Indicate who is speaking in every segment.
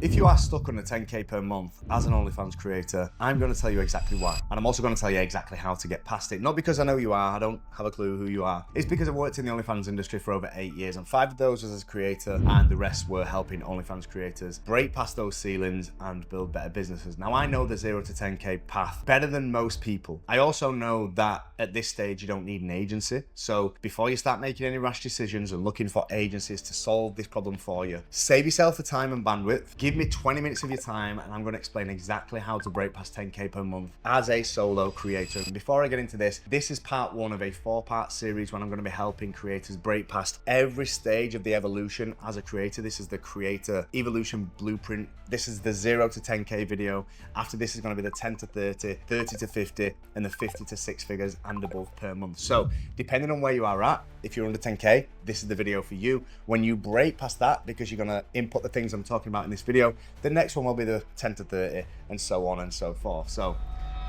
Speaker 1: If you are stuck on a 10K per month as an Onlyfans creator, I'm going to tell you exactly why. And I'm also going to tell you exactly how to get past it. Not because I know you are, I don't have a clue who you are. It's because I've worked in the Onlyfans industry for over 8 years, and 5 of those was as a creator, and the rest were helping Onlyfans creators break past those ceilings and build better businesses. Now, I know the 0 to 10K path better than most people. I also know that at this stage, you don't need an agency. So before you start making any rash decisions and looking for agencies to solve this problem for you, save yourself the time and bandwidth. Give me 20 minutes of your time and I'm going to explain exactly how to break past 10K per month as a solo creator. And before I get into this, this is part 1 of a 4-part series when I'm going to be helping creators break past every stage of the evolution as a creator. This is the creator evolution blueprint. This is the 0 to 10K video. After this is going to be the 10 to 30, 30 to 50, and the 50 to 6 figures and above per month. So depending on where you are at, if you're under 10K, this is the video for you. When you break past that, because you're going to input the things I'm talking about in this video, the next one will be the 10 to 30 and so on and so forth. So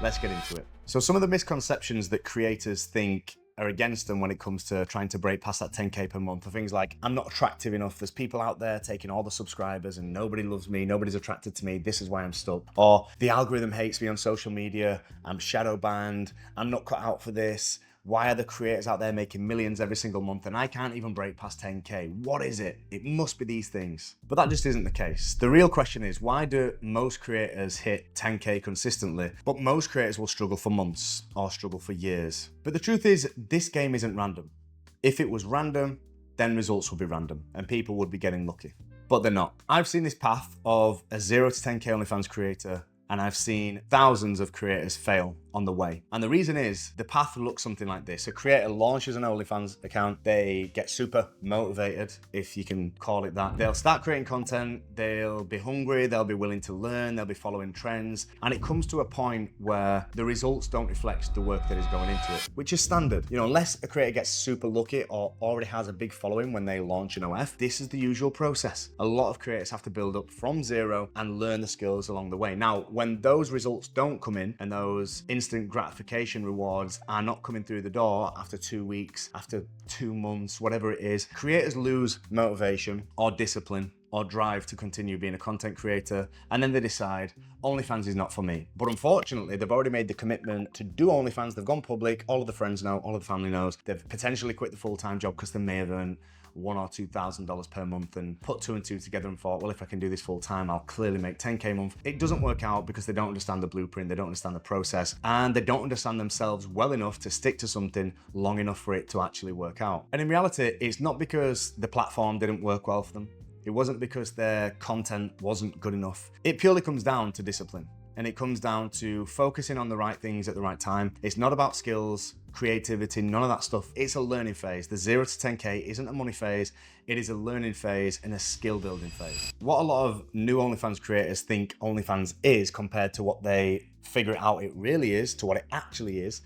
Speaker 1: let's get into it. So some of the misconceptions that creators think are against them when it comes to trying to break past that 10K per month are things like, I'm not attractive enough. There's people out there taking all the subscribers and nobody loves me. Nobody's attracted to me. This is why I'm stuck. Or the algorithm hates me on social media. I'm shadow banned. I'm not cut out for this. Why are the creators out there making millions every single month and I can't even break past 10K? What is it? It must be these things. But that just isn't the case. The real question is, why do most creators hit 10K consistently, but most creators will struggle for months or struggle for years? But the truth is, this game isn't random. If it was random, then results would be random and people would be getting lucky. But they're not. I've seen this path of a 0 to 10K OnlyFans creator, and I've seen thousands of creators fail on the way. And the reason is, the path looks something like this. A creator launches an OnlyFans account, they get super motivated, if you can call it that. They'll start creating content, they'll be hungry, they'll be willing to learn, they'll be following trends, and it comes to a point where the results don't reflect the work that is going into it, which is standard. You know, unless a creator gets super lucky or already has a big following when they launch an OF, this is the usual process. A lot of creators have to build up from 0 and learn the skills along the way. Now, when those results don't come in and those instant gratification rewards are not coming through the door after 2 weeks, after 2 months, whatever it is, creators lose motivation or discipline or drive to continue being a content creator, and then they decide, OnlyFans is not for me. But unfortunately, they've already made the commitment to do OnlyFans, they've gone public, all of the friends know, all of the family knows, they've potentially quit the full-time job because they may have earned $1,000 or $2,000 per month and put 2 and 2 together and thought, well, if I can do this full time, I'll clearly make 10K a month. It doesn't work out because they don't understand the blueprint, they don't understand the process, and they don't understand themselves well enough to stick to something long enough for it to actually work out. And in reality, it's not because the platform didn't work well for them. It wasn't because their content wasn't good enough. It purely comes down to discipline. And it comes down to focusing on the right things at the right time. It's not about skills, creativity, none of that stuff. It's a learning phase. The 0 to 10K isn't a money phase. It is a learning phase and a skill building phase. What a lot of new OnlyFans creators think OnlyFans is compared to what they figure out it really is, to what it actually is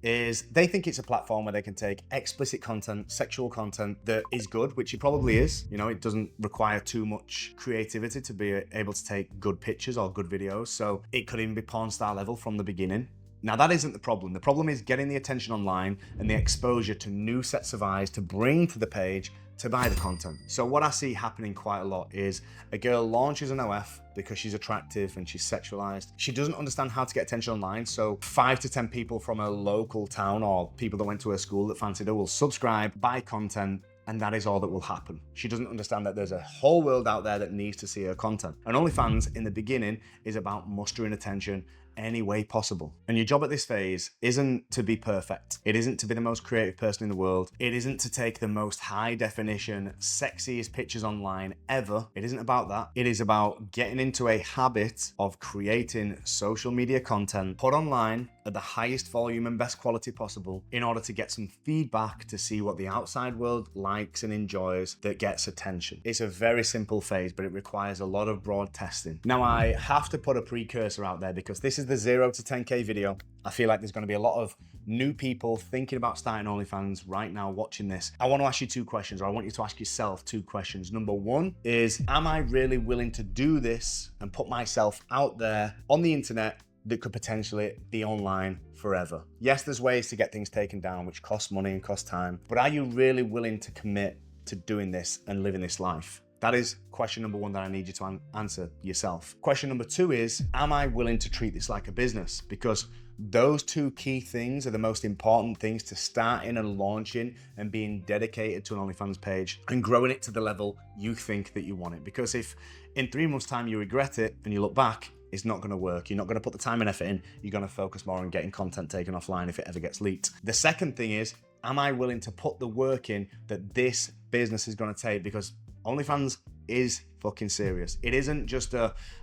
Speaker 1: they think it's a platform where they can take explicit content, sexual content that is good, which it probably is. You know, it doesn't require too much creativity to be able to take good pictures or good videos. So it could even be porn star level from the beginning. Now, that isn't the problem. The problem is getting the attention online and the exposure to new sets of eyes to bring to the page to buy the content. So what I see happening quite a lot is a girl launches an OF because she's attractive and she's sexualized. She doesn't understand how to get attention online. So 5 to 10 people from a local town or people that went to her school that fancied her will subscribe, buy content, and that is all that will happen. She doesn't understand that there's a whole world out there that needs to see her content. And OnlyFans in the beginning is about mustering attention any way possible. And your job at this phase isn't to be perfect. It isn't to be the most creative person in the world. It isn't to take the most high definition, sexiest pictures online ever. It isn't about that. It is about getting into a habit of creating social media content, put online at the highest volume and best quality possible in order to get some feedback to see what the outside world likes and enjoys that gets attention. It's a very simple phase, but it requires a lot of broad testing. Now, I have to put a precursor out there because this is the 0 to 10K video. I feel like there's going to be a lot of new people thinking about starting OnlyFans right now watching this. I want to ask you 2 questions, or I want you to ask yourself 2 questions. Number 1 is, am I really willing to do this and put myself out there on the internet that could potentially be online forever? Yes, there's ways to get things taken down, which cost money and cost time, but are you really willing to commit to doing this and living this life? That is question number one that I need you to answer yourself. Question number two is, am I willing to treat this like a business? Because those two key things are the most important things to starting and launching and being dedicated to an OnlyFans page and growing it to the level you think that you want it. Because if in 3 months' time you regret it and you look back, it's not going to work. You're not going to put the time and effort in. You're going to focus more on getting content taken offline if it ever gets leaked. The second thing is, am I willing to put the work in that this business is going to take? Because OnlyFans is fucking serious. It isn't just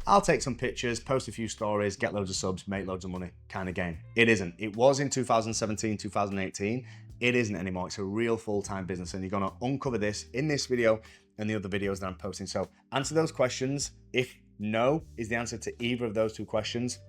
Speaker 1: I'll take some pictures, post a few stories, get loads of subs, make loads of money kind of game. It isn't. It was in 2017, 2018. It isn't anymore. It's a real full-time business, and you're going to uncover this in this video and the other videos that I'm posting. So answer those questions. If no is the answer to either of those two questions,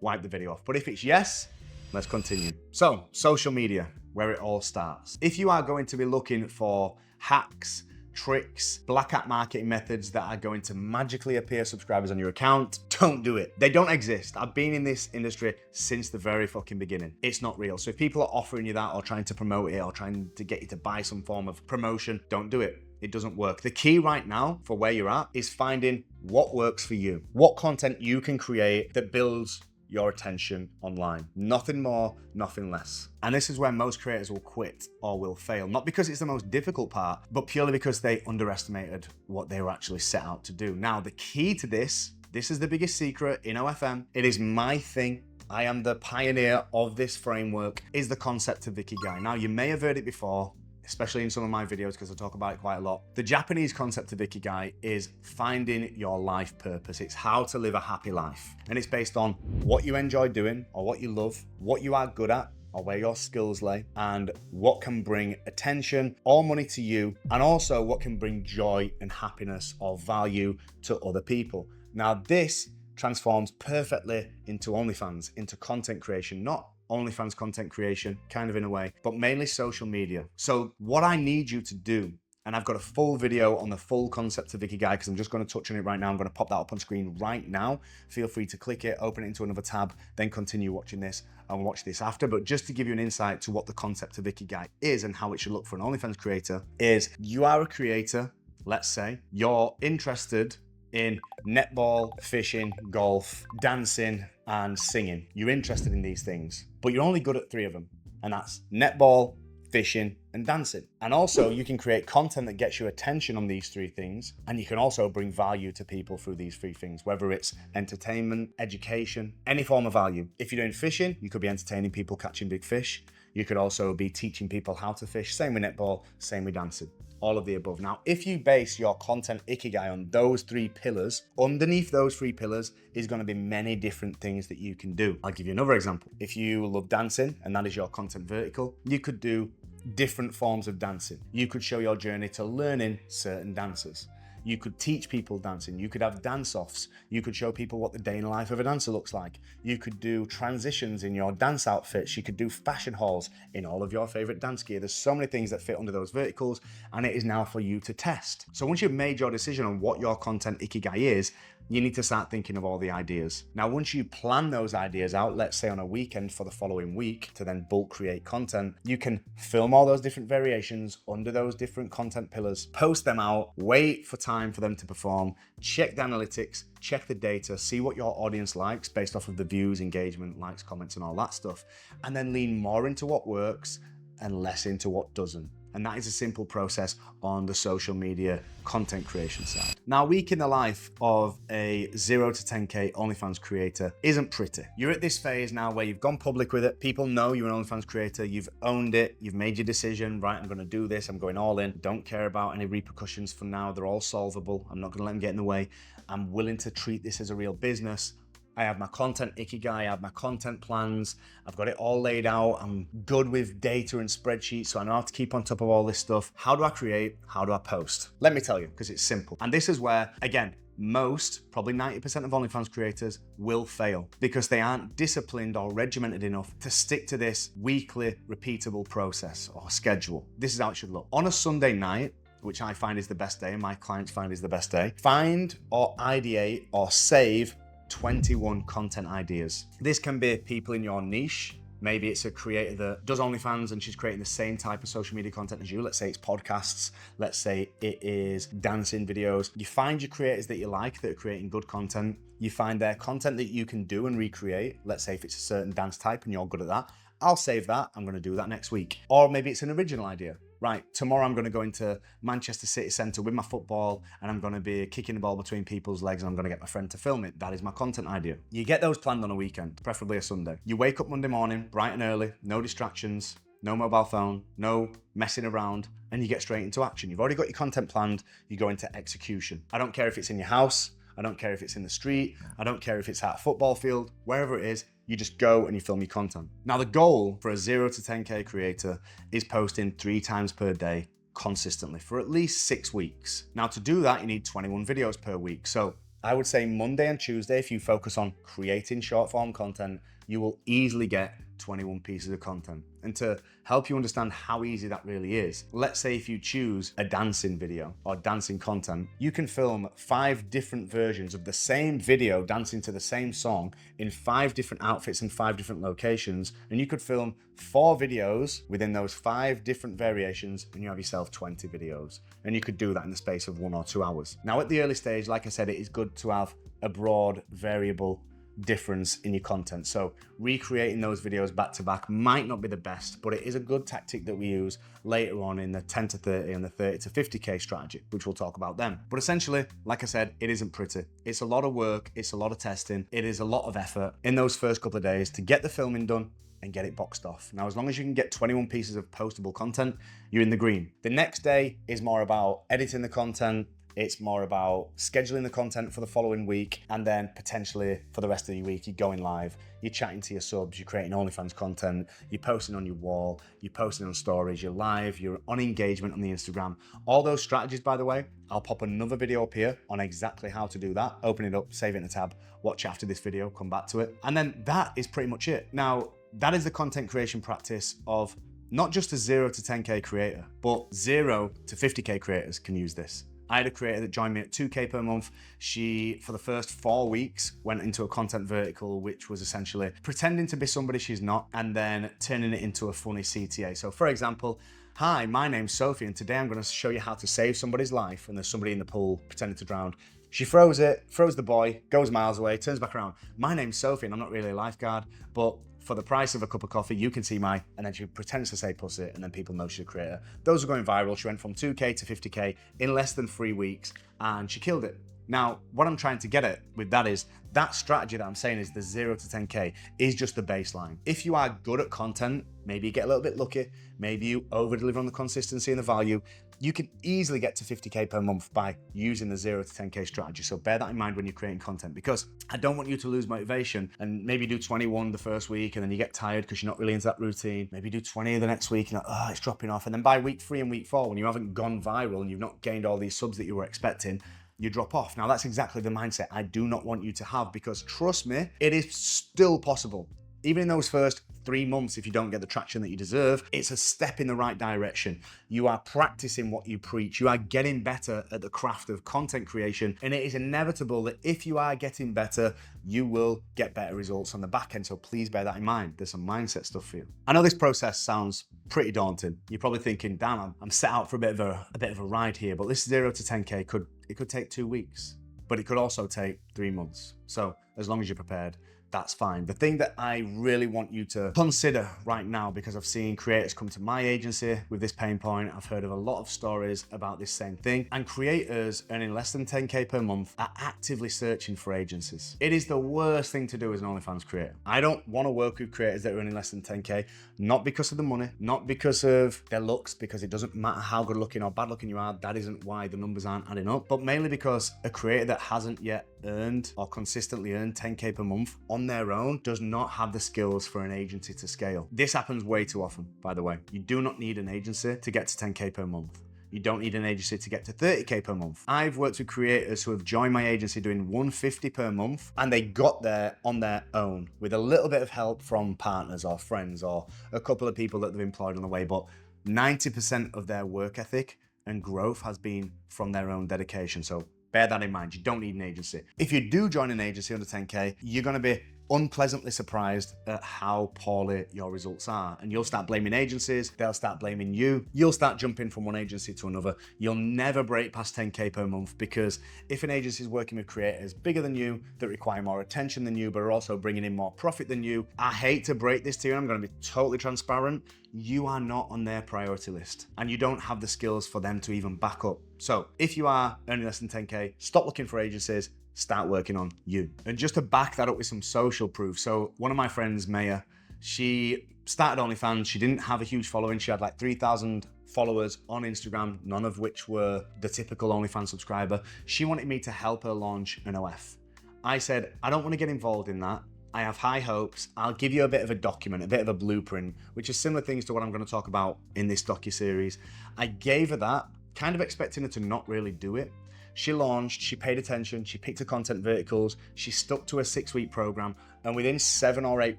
Speaker 1: wipe the video off. But if it's yes, let's continue. So social media, where it all starts. If you are going to be looking for hacks, tricks, black hat marketing methods that are going to magically appear subscribers on your account, don't do it. They don't exist. I've been in this industry since the very fucking beginning. It's not real. So if people are offering you that or trying to promote it or trying to get you to buy some form of promotion, don't do it. It doesn't work. The key right now for where you're at is finding what works for you, what content you can create that builds your attention online. Nothing more, nothing less. And this is where most creators will quit or will fail. Not because it's the most difficult part, but purely because they underestimated what they were actually set out to do. Now, the key to this is the biggest secret in OFM. It is my thing. I am the pioneer of this framework, is the concept of Ikigai. Now, you may have heard it before, especially in some of my videos because I talk about it quite a lot. The Japanese concept of Ikigai is finding your life purpose. It's how to live a happy life. And it's based on what you enjoy doing or what you love, what you are good at or where your skills lay, and what can bring attention or money to you, and also what can bring joy and happiness or value to other people. Now, this transforms perfectly into OnlyFans, into content creation, not OnlyFans content creation, kind of in a way, but mainly social media. So what I need you to do, and I've got a full video on the full concept of Ikigai because I'm just going to touch on it right now. I'm going to pop that up on screen right now. Feel free to click it, open it into another tab, then continue watching this and watch this after. But just to give you an insight to what the concept of Ikigai is and how it should look for an OnlyFans creator is, you are a creator, let's say, you're interested in netball, fishing, golf, dancing, and singing. You're interested in these things, but you're only good at 3 of them. And that's netball, fishing, and dancing. And also you can create content that gets your attention on these 3 things. And you can also bring value to people through these 3 things, whether it's entertainment, education, any form of value. If you're doing fishing, you could be entertaining people catching big fish. You could also be teaching people how to fish. Same with netball, same with dancing. All of the above. Now, if you base your content Ikigai on those 3 pillars, underneath those 3 pillars is going to be many different things that you can do. I'll give you another example. If you love dancing and that is your content vertical, you could do different forms of dancing. You could show your journey to learning certain dances. You could teach people dancing. You could have dance-offs. You could show people what the day in the life of a dancer looks like. You could do transitions in your dance outfits. You could do fashion hauls in all of your favorite dance gear. There's so many things that fit under those verticals, and it is now for you to test. So once you've made your decision on what your content Ikigai is, you need to start thinking of all the ideas. Now, once you plan those ideas out, let's say on a weekend for the following week to then bulk create content, you can film all those different variations under those different content pillars, post them out, wait for time for them to perform, check the analytics, check the data, see what your audience likes based off of the views, engagement, likes, comments, and all that stuff, and then lean more into what works and less into what doesn't. And that is a simple process on the social media content creation side. Now, a week in the life of a 0 to 10K OnlyFans creator isn't pretty. You're at this phase now where you've gone public with it. People know you're an OnlyFans creator. You've owned it. You've made your decision. Right, I'm going to do this. I'm going all in. Don't care about any repercussions for now. They're all solvable. I'm not going to let them get in the way. I'm willing to treat this as a real business. I have my content Ikigai, I have my content plans, I've got it all laid out, I'm good with data and spreadsheets, so I know how to keep on top of all this stuff. How do I create? How do I post? Let me tell you, because it's simple. And this is where, again, most, probably 90% of OnlyFans creators will fail because they aren't disciplined or regimented enough to stick to this weekly repeatable process or schedule. This is how it should look. On a Sunday night, which I find is the best day and my clients find is the best day, find or ideate or save 21 content ideas. This can be people in your niche, Maybe it's a creator that does OnlyFans and she's creating the same type of social media content as you. Let's say it's podcasts. Let's say it is dancing videos. You find your creators that you like that are creating good content. You find their content that you can do and recreate. Let's say if it's a certain dance type and you're good at that, I'll save that. I'm going to do that next week. Or maybe it's an original idea. Right, tomorrow I'm going to go into Manchester City Centre with my football and I'm going to be kicking the ball between people's legs and I'm going to get my friend to film it. That is my content idea. You get those planned on a weekend, preferably a Sunday. You wake up Monday morning, bright and early, no distractions, no mobile phone, no messing around, and you get straight into action. You've already got your content planned, you go into execution. I don't care if it's in your house, I don't care if it's in the street, I don't care if it's at a football field, wherever it is, you just go and you film your content. Now the goal for a 0 to 10K creator is posting 3 times per day consistently for at least 6 weeks. Now to do that, you need 21 videos per week. So I would say Monday and Tuesday, if you focus on creating short form content, you will easily get 21 pieces of content. And to help you understand how easy that really is, let's say if you choose a dancing video or dancing content, you can film 5 different versions of the same video dancing to the same song in 5 different outfits and 5 different locations. And you could film 4 videos within those 5 different variations and you have yourself 20 videos. And you could do that in the space of 1 or 2 hours. Now at the early stage, like I said, it is good to have a broad variable difference in your content. So recreating those videos back to back might not be the best, but it is a good tactic that we use later on in the 10 to 30 and the 30 to 50K strategy, which we'll talk about then. But essentially, like I said, it isn't pretty. It's a lot of work. It's a lot of testing. It is a lot of effort in those first couple of days to get the filming done and get it boxed off. Now, as long as you can get 21 pieces of postable content, you're in the green. The next day is more about editing the content. It's more about scheduling the content for the following week, and then potentially for the rest of the week, you're going live, you're chatting to your subs, you're creating OnlyFans content, you're posting on your wall, you're posting on stories, you're live, you're on engagement on the Instagram. All those strategies, by the way, I'll pop another video up here on exactly how to do that. Open it up, save it in a tab, watch after this video, come back to it. And then that is pretty much it. Now, that is the content creation practice of not just a 0 to 10K creator, but 0 to 50K creators can use this. I had a creator that joined me at 2K per month. She, for the first 4 weeks, went into a content vertical, which was essentially pretending to be somebody she's not, and then turning it into a funny CTA. So for example, hi, my name's Sophie, and today I'm gonna show you how to save somebody's life, and there's somebody in the pool pretending to drown. She throws it, throws the boy, goes miles away, turns back around. My name's Sophie, and I'm not really a lifeguard, but for the price of a cup of coffee, you can see my, and then she pretends to say pussy, and then people know she's a creator. Those are going viral. She went from 2K to 50K in less than 3 weeks, and she killed it. Now, what I'm trying to get at with that is, that strategy that I'm saying is the 0 to 10K is just the baseline. If you are good at content, maybe you get a little bit lucky, maybe you over-deliver on the consistency and the value, you can easily get to 50K per month by using the 0 to 10K strategy. So bear that in mind when you're creating content, because I don't want you to lose motivation and maybe do 21 the first week and then you get tired because you're not really into that routine. Maybe do 20 the next week and oh, it's dropping off. And then by week 3 and week 4, when you haven't gone viral and you've not gained all these subs that you were expecting, you drop off. Now that's exactly the mindset I do not want you to have, because trust me, it is still possible. Even in those first 3 months, if you don't get the traction that you deserve, it's a step in the right direction. You are practicing what you preach. You are getting better at the craft of content creation. And it is inevitable that if you are getting better, you will get better results on the back end. So please bear that in mind. There's some mindset stuff for you. I know this process sounds pretty daunting. You're probably thinking, damn, I'm set out for a bit of a ride here, but this 0 to 10K could take 2 weeks, but it could also take 3 months. So as long as you're prepared, that's fine. The thing that I really want you to consider right now, because I've seen creators come to my agency with this pain point, I've heard of a lot of stories about this same thing, and creators earning less than 10K per month are actively searching for agencies. It is the worst thing to do as an OnlyFans creator. I don't want to work with creators that are earning less than 10K, not because of the money, not because of their looks, because it doesn't matter how good looking or bad looking you are, that isn't why the numbers aren't adding up, but mainly because a creator that hasn't yet earned or consistently earned 10K per month on their own does not have the skills for an agency to scale. This happens way too often, by the way. You do not need an agency to get to 10K per month. You don't need an agency to get to 30K per month. I've worked with creators who have joined my agency doing 150 per month, and they got there on their own with a little bit of help from partners or friends or a couple of people that they've employed on the way, but 90% of their work ethic and growth has been from their own dedication. So bear that in mind. You don't need an agency. If you do join an agency under 10K, you're going to be unpleasantly surprised at how poorly your results are. And you'll start blaming agencies, they'll start blaming you, you'll start jumping from one agency to another. You'll never break past 10K per month, because if an agency is working with creators bigger than you, that require more attention than you, but are also bringing in more profit than you, I hate to break this to you, I'm gonna be totally transparent, you are not on their priority list and you don't have the skills for them to even back up. So if you are earning less than 10K, stop looking for agencies, start working on you. And just to back that up with some social proof. So one of my friends, Maya, she started OnlyFans. She didn't have a huge following. She had like 3,000 followers on Instagram, none of which were the typical OnlyFans subscriber. She wanted me to help her launch an OF. I said, I don't want to get involved in that. I have high hopes. I'll give you a bit of a document, a bit of a blueprint, which is similar things to what I'm going to talk about in this docuseries. I gave her that, kind of expecting her to not really do it. She launched, she paid attention, she picked her content verticals, she stuck to a 6-week program, and within 7 or 8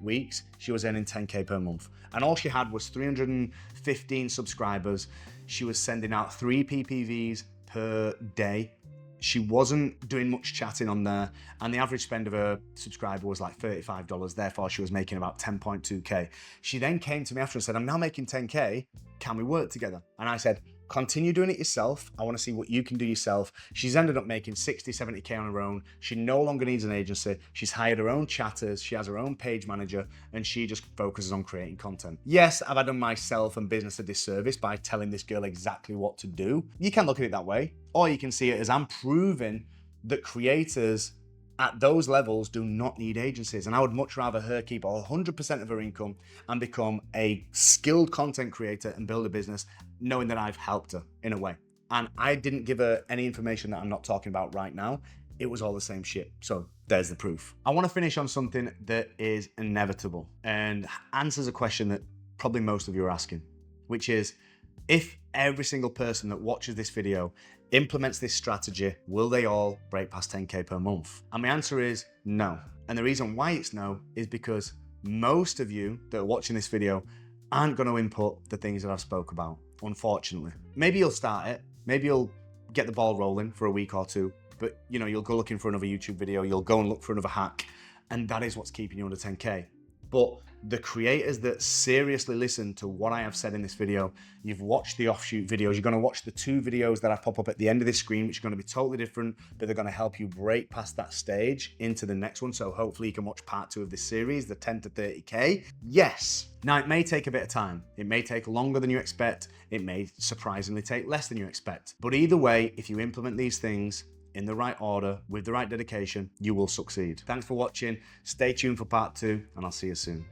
Speaker 1: weeks, she was earning 10K per month. And all she had was 315 subscribers. She was sending out 3 PPVs per day. She wasn't doing much chatting on there, and the average spend of a subscriber was like $35. Therefore, she was making about 10.2K. She then came to me after and said, I'm now making 10K. Can we work together? And I said, continue doing it yourself. I want to see what you can do yourself. She's ended up making 60, 70K on her own. She no longer needs an agency. She's hired her own chatters. She has her own page manager, and she just focuses on creating content. Yes, have I done myself and business a disservice by telling this girl exactly what to do? You can look at it that way, or you can see it as I'm proving that creators at those levels do not need agencies. And I would much rather her keep 100% of her income and become a skilled content creator and build a business, knowing that I've helped her in a way. And I didn't give her any information that I'm not talking about right now. It was all the same shit. So there's the proof. I want to finish on something that is inevitable and answers a question that probably most of you are asking, which is, if every single person that watches this video implements this strategy, will they all break past 10K per month? And my answer is no. And the reason why it's no is because most of you that are watching this video aren't going to input the things that I've spoke about, unfortunately. Maybe you'll start it, maybe you'll get the ball rolling for a week or two, but you'll go looking for another YouTube video, you'll go and look for another hack, and that is what's keeping you under 10K. But the creators that seriously listen to what I have said in this video, you've watched the offshoot videos, you're going to watch the 2 videos that I pop up at the end of this screen, which are going to be totally different, but they're going to help you break past that stage into the next one. So hopefully you can watch part 2 of this series, the 10 to 30K. Yes. Now, it may take a bit of time. It may take longer than you expect. It may surprisingly take less than you expect. But either way, if you implement these things in the right order, with the right dedication, you will succeed. Thanks for watching. Stay tuned for part 2, and I'll see you soon.